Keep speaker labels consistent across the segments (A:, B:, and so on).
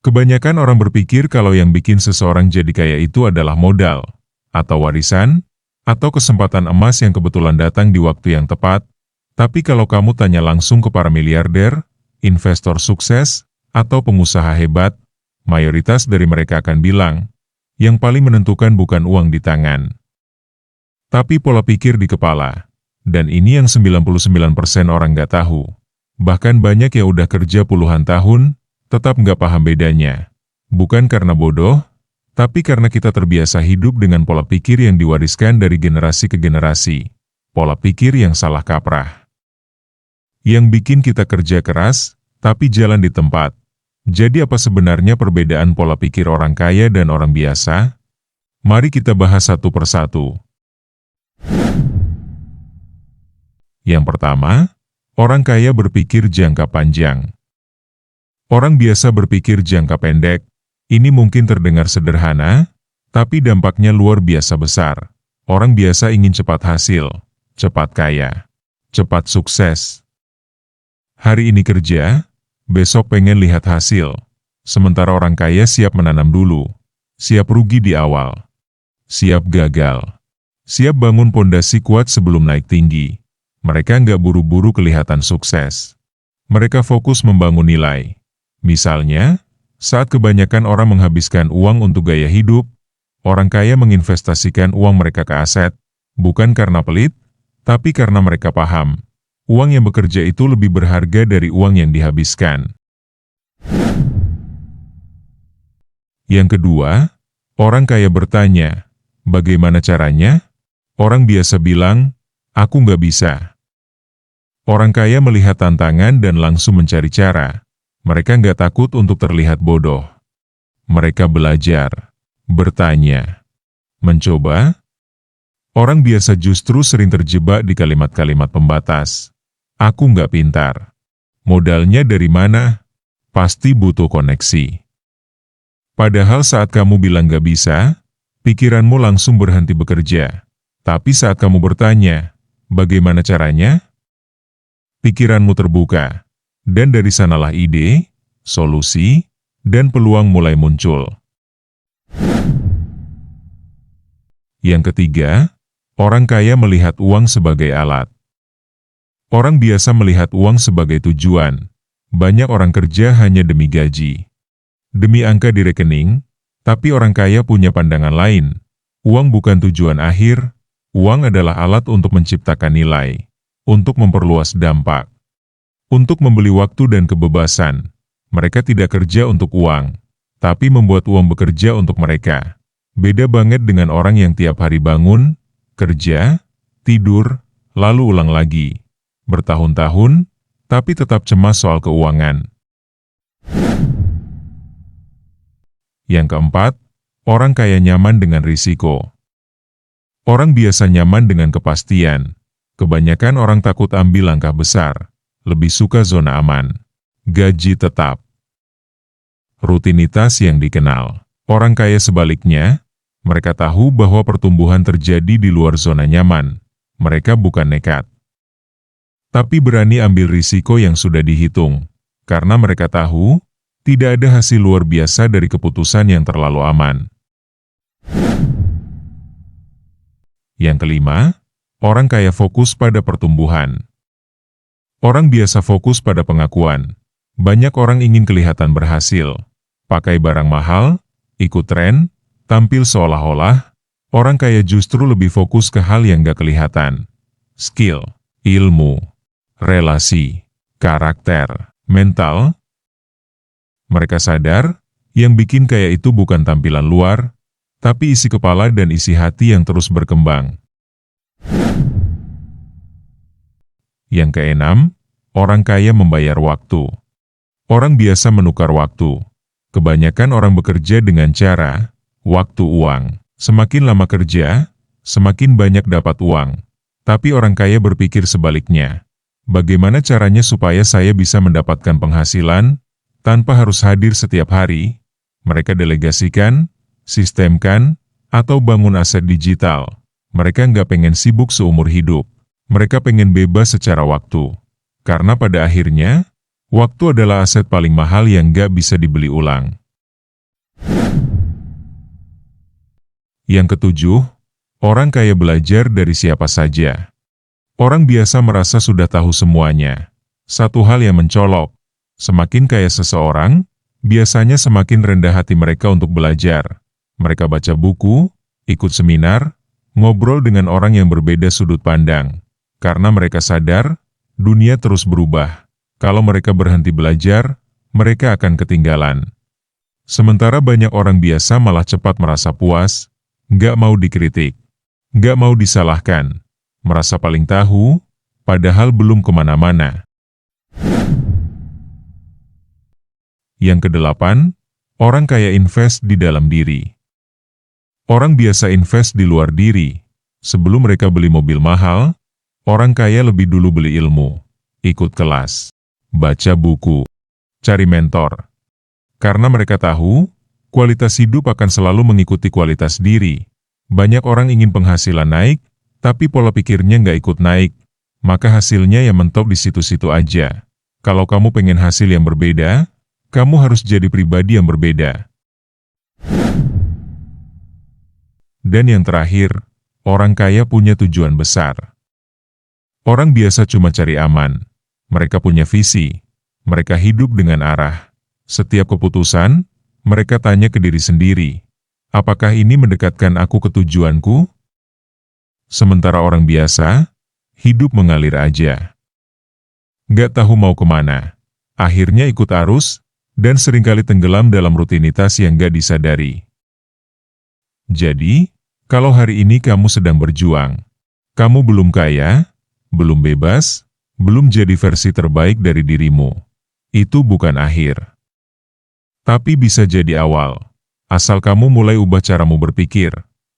A: Kebanyakan orang berpikir kalau yang bikin seseorang jadi kaya itu adalah modal, atau warisan, atau kesempatan emas yang kebetulan datang di waktu yang tepat. Tapi kalau kamu tanya langsung ke para miliarder, investor sukses, atau pengusaha hebat, mayoritas dari mereka akan bilang, yang paling menentukan bukan uang di tangan, tapi pola pikir di kepala. Dan ini yang 99% orang nggak tahu. Bahkan banyak yang udah kerja puluhan tahun, tetap nggak paham bedanya. Bukan karena bodoh, tapi karena kita terbiasa hidup dengan pola pikir yang diwariskan dari generasi ke generasi. Pola pikir yang salah kaprah. Yang bikin kita kerja keras, tapi jalan di tempat. Jadi apa sebenarnya perbedaan pola pikir orang kaya dan orang biasa? Mari kita bahas satu persatu. Yang pertama, orang kaya berpikir jangka panjang. Orang biasa berpikir jangka pendek. Ini mungkin terdengar sederhana, tapi dampaknya luar biasa besar. Orang biasa ingin cepat hasil, cepat kaya, cepat sukses. Hari ini kerja, besok pengen lihat hasil. Sementara orang kaya siap menanam dulu, siap rugi di awal, siap gagal, siap bangun pondasi kuat sebelum naik tinggi. Mereka nggak buru-buru kelihatan sukses. Mereka fokus membangun nilai. Misalnya, saat kebanyakan orang menghabiskan uang untuk gaya hidup, orang kaya menginvestasikan uang mereka ke aset, bukan karena pelit, tapi karena mereka paham, uang yang bekerja itu lebih berharga dari uang yang dihabiskan. Yang kedua, orang kaya bertanya, bagaimana caranya? Orang biasa bilang, aku nggak bisa. Orang kaya melihat tantangan dan langsung mencari cara. Mereka nggak takut untuk terlihat bodoh. Mereka belajar, bertanya, mencoba. Orang biasa justru sering terjebak di kalimat-kalimat pembatas. Aku nggak pintar. Modalnya dari mana? Pasti butuh koneksi. Padahal saat kamu bilang nggak bisa, pikiranmu langsung berhenti bekerja. Tapi saat kamu bertanya, bagaimana caranya? Pikiranmu terbuka, dan dari sanalah ide, solusi, dan peluang mulai muncul. Yang ketiga, orang kaya melihat uang sebagai alat. Orang biasa melihat uang sebagai tujuan. Banyak orang kerja hanya demi gaji, demi angka di rekening, tapi orang kaya punya pandangan lain. Uang bukan tujuan akhir, uang adalah alat untuk menciptakan nilai, untuk memperluas dampak, untuk membeli waktu dan kebebasan. Mereka tidak kerja untuk uang, tapi membuat uang bekerja untuk mereka. Beda banget dengan orang yang tiap hari bangun, kerja, tidur, lalu ulang lagi. Bertahun-tahun, tapi tetap cemas soal keuangan. Yang keempat, orang kaya nyaman dengan risiko. Orang biasa nyaman dengan kepastian. Kebanyakan orang takut ambil langkah besar, lebih suka zona aman, gaji tetap, rutinitas yang dikenal. Orang kaya sebaliknya, mereka tahu bahwa pertumbuhan terjadi di luar zona nyaman. Mereka bukan nekat, tapi berani ambil risiko yang sudah dihitung, karena mereka tahu tidak ada hasil luar biasa dari keputusan yang terlalu aman. Yang kelima, orang kaya fokus pada pertumbuhan. Orang biasa fokus pada pengakuan. Banyak orang ingin kelihatan berhasil, pakai barang mahal, ikut tren, tampil seolah-olah. Orang kaya justru lebih fokus ke hal yang gak kelihatan. Skill, ilmu, relasi, karakter, mental. Mereka sadar, yang bikin kaya itu bukan tampilan luar, tapi isi kepala dan isi hati yang terus berkembang. Yang keenam, orang kaya membayar waktu. Orang biasa menukar waktu. Kebanyakan orang bekerja dengan cara, waktu uang. Semakin lama kerja, semakin banyak dapat uang. Tapi orang kaya berpikir sebaliknya. Bagaimana caranya supaya saya bisa mendapatkan penghasilan, tanpa harus hadir setiap hari? Mereka delegasikan, sistemkan, atau bangun aset digital. Mereka nggak pengen sibuk seumur hidup. Mereka pengen bebas secara waktu. Karena pada akhirnya, waktu adalah aset paling mahal yang nggak bisa dibeli ulang. Yang ketujuh, orang kaya belajar dari siapa saja. Orang biasa merasa sudah tahu semuanya. Satu hal yang mencolok, semakin kaya seseorang, biasanya semakin rendah hati mereka untuk belajar. Mereka baca buku, ikut seminar, ngobrol dengan orang yang berbeda sudut pandang. Karena mereka sadar, dunia terus berubah. Kalau mereka berhenti belajar, mereka akan ketinggalan. Sementara banyak orang biasa malah cepat merasa puas, nggak mau dikritik, nggak mau disalahkan, merasa paling tahu, padahal belum kemana-mana. Yang kedelapan, orang kaya invest di dalam diri. Orang biasa invest di luar diri. Sebelum mereka beli mobil mahal, orang kaya lebih dulu beli ilmu, ikut kelas, baca buku, cari mentor. Karena mereka tahu, kualitas hidup akan selalu mengikuti kualitas diri. Banyak orang ingin penghasilan naik, tapi pola pikirnya nggak ikut naik, maka hasilnya ya mentok di situ-situ aja. Kalau kamu pengen hasil yang berbeda, kamu harus jadi pribadi yang berbeda. Dan yang terakhir, orang kaya punya tujuan besar. Orang biasa cuma cari aman. Mereka punya visi. Mereka hidup dengan arah. Setiap keputusan, mereka tanya ke diri sendiri, apakah ini mendekatkan aku ke tujuanku? Sementara orang biasa, hidup mengalir aja. Gak tahu mau kemana. Akhirnya ikut arus, dan seringkali tenggelam dalam rutinitas yang gak disadari. Jadi, kalau hari ini kamu sedang berjuang, kamu belum kaya, belum bebas, belum jadi versi terbaik dari dirimu. Itu bukan akhir. Tapi bisa jadi awal. Asal kamu mulai ubah caramu berpikir,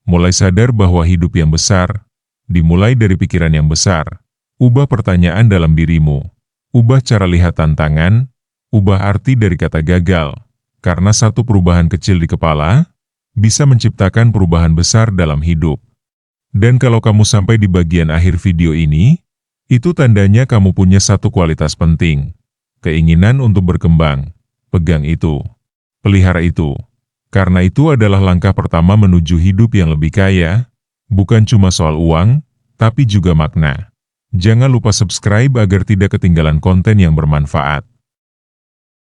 A: mulai sadar bahwa hidup yang besar, dimulai dari pikiran yang besar. Ubah pertanyaan dalam dirimu, ubah cara lihat tantangan, ubah arti dari kata gagal. Karena satu perubahan kecil di kepala, bisa menciptakan perubahan besar dalam hidup. Dan kalau kamu sampai di bagian akhir video ini, itu tandanya kamu punya satu kualitas penting. Keinginan untuk berkembang. Pegang itu. Pelihara itu. Karena itu adalah langkah pertama menuju hidup yang lebih kaya, bukan cuma soal uang, tapi juga makna. Jangan lupa subscribe agar tidak ketinggalan konten yang bermanfaat.